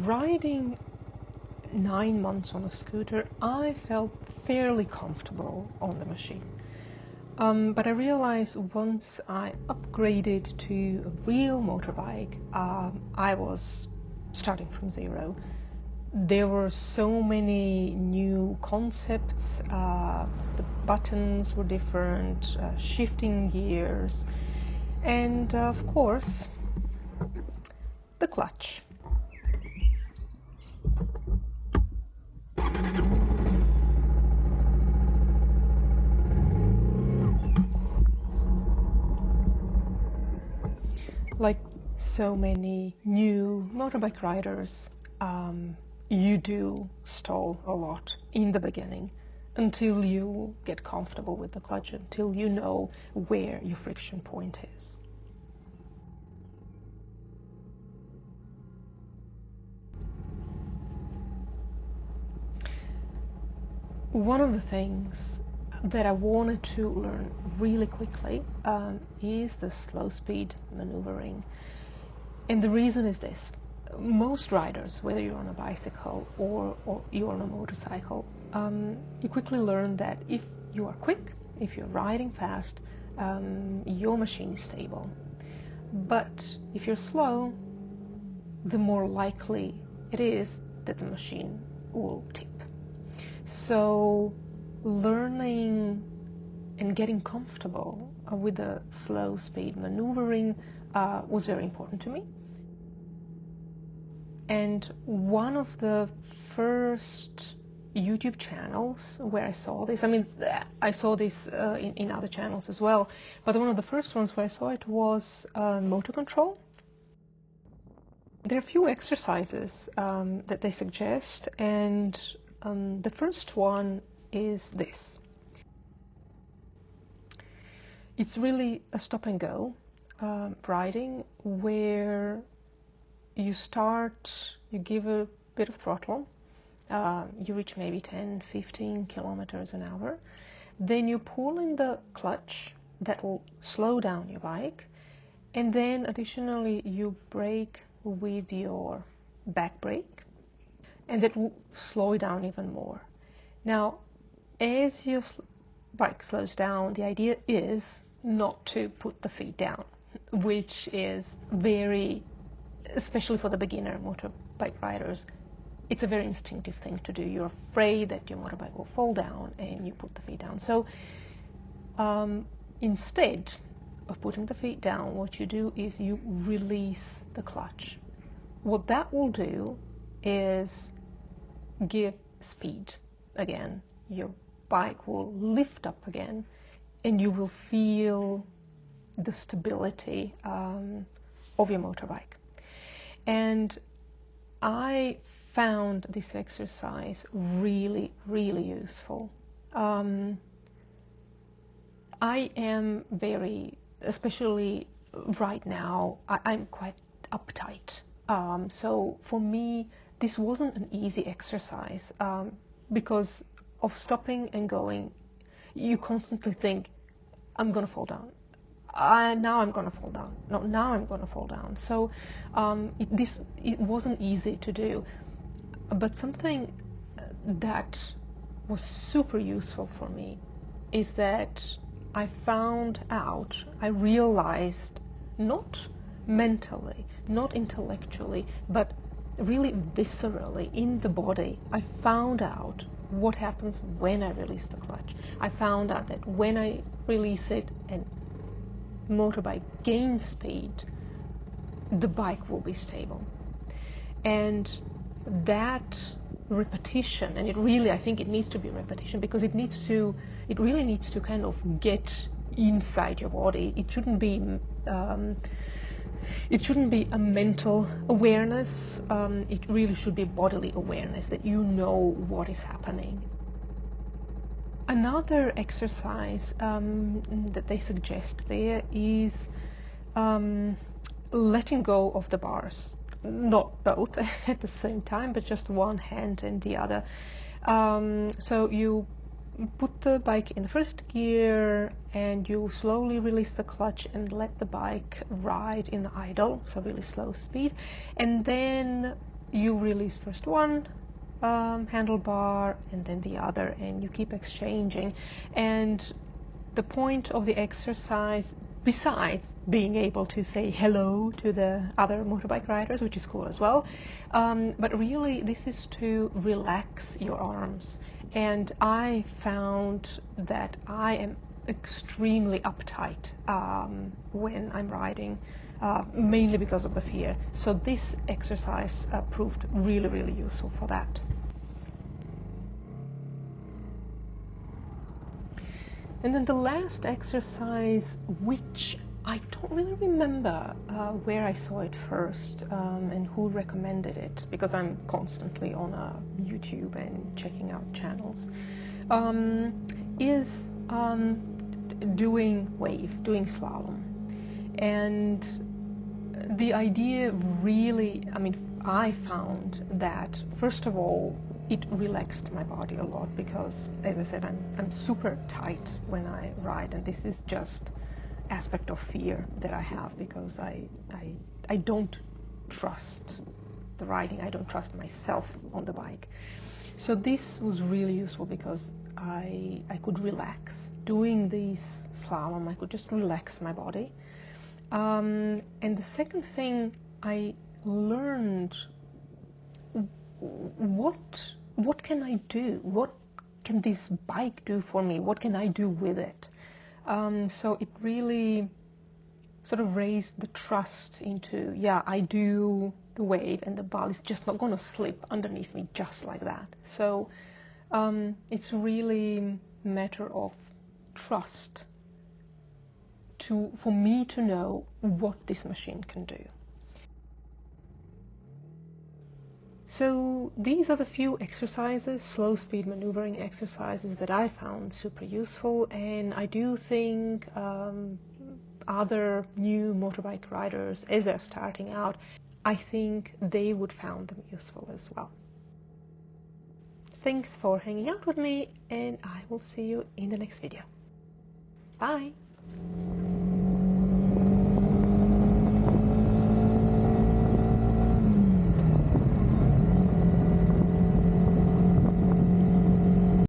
riding 9 months on a scooter, I felt fairly comfortable on the machine. But I realized once I upgraded to a real motorbike, I was starting from zero. There were so many new concepts, the buttons were different, shifting gears, and of course, the clutch. Like so many new motorbike riders, you do stall a lot in the beginning until you get comfortable with the clutch, until you know where your friction point is. One of the things that I wanted to learn really quickly is the slow speed maneuvering. And the reason is this. Most riders, whether you're on a bicycle or you're on a motorcycle, you quickly learn that if you are quick, if you're riding fast, your machine is stable. But if you're slow, the more likely it is that the machine will tip. So learning and getting comfortable with the slow speed maneuvering was very important to me. And one of the first YouTube channels where I saw this, I saw this in other channels as well, but one of the first ones where I saw it was motor control. There are a few exercises that they suggest, and the first one is this. It's really a stop and go riding where you start, you give a bit of throttle, you reach maybe 10-15 kilometers an hour, then you pull in the clutch that will slow down your bike, and then additionally you brake with your back brake, and that will slow it down even more. Now, as your bike slows down, the idea is not to put the feet down, which is very, especially for the beginner motorbike riders, it's a very instinctive thing to do. You're afraid that your motorbike will fall down and you put the feet down. So instead of putting the feet down, what you do is you release the clutch. What that will do is give speed again. Your bike will lift up again and you will feel the stability of your motorbike. And I found this exercise really, really useful. I am very, especially right now, I'm quite uptight. So for me, this wasn't an easy exercise because of stopping and going. You constantly think, I'm going to fall down. Now I'm going to fall down. No, now I'm going to fall down. So it wasn't easy to do. But something that was super useful for me is that I found out, I realized, not mentally, not intellectually, but really viscerally in the body, I found out what happens when I release the clutch. I found out that when I release it and motorbike gains speed, the bike will be stable. And that repetition, and I think it needs to be repetition, because it really needs to kind of get inside your body. It shouldn't be a mental awareness. It really should be bodily awareness, that you know what is happening. Another exercise that they suggest there is letting go of the bars. Not both at the same time, but just one hand and the other. So you put the bike in the first gear and you slowly release the clutch and let the bike ride in idle, so really slow speed. And then you release first one handlebar and then the other, and you keep exchanging. And the point of the exercise, besides being able to say hello to the other motorbike riders, which is cool as well, but really this is to relax your arms. And I found that I am extremely uptight when I'm riding, mainly because of the fear. So this exercise proved really, really useful for that. And then the last exercise, which I don't really remember where I saw it first and who recommended it, because I'm constantly on YouTube and checking out channels, is doing wave, doing slalom. And the idea really, I mean, I found that, first of all, it relaxed my body a lot because, as I said, I'm super tight when I ride, and this is just aspect of fear that I have because I don't trust the riding. I don't trust myself on the bike. So this was really useful because I could relax. Doing this slalom, I could just relax my body. And the second thing, I learned what can I do? What can this bike do for me? What can I do with it? So it really sort of raised the trust into, yeah, I do the wave and the ball is just not going to slip underneath me just like that. So it's really a matter of trust for me to know what this machine can do. So these are the few exercises, slow speed maneuvering exercises, that I found super useful, and I do think other new motorbike riders, as they're starting out, I think they would find them useful as well. Thanks for hanging out with me, and I will see you in the next video. Bye!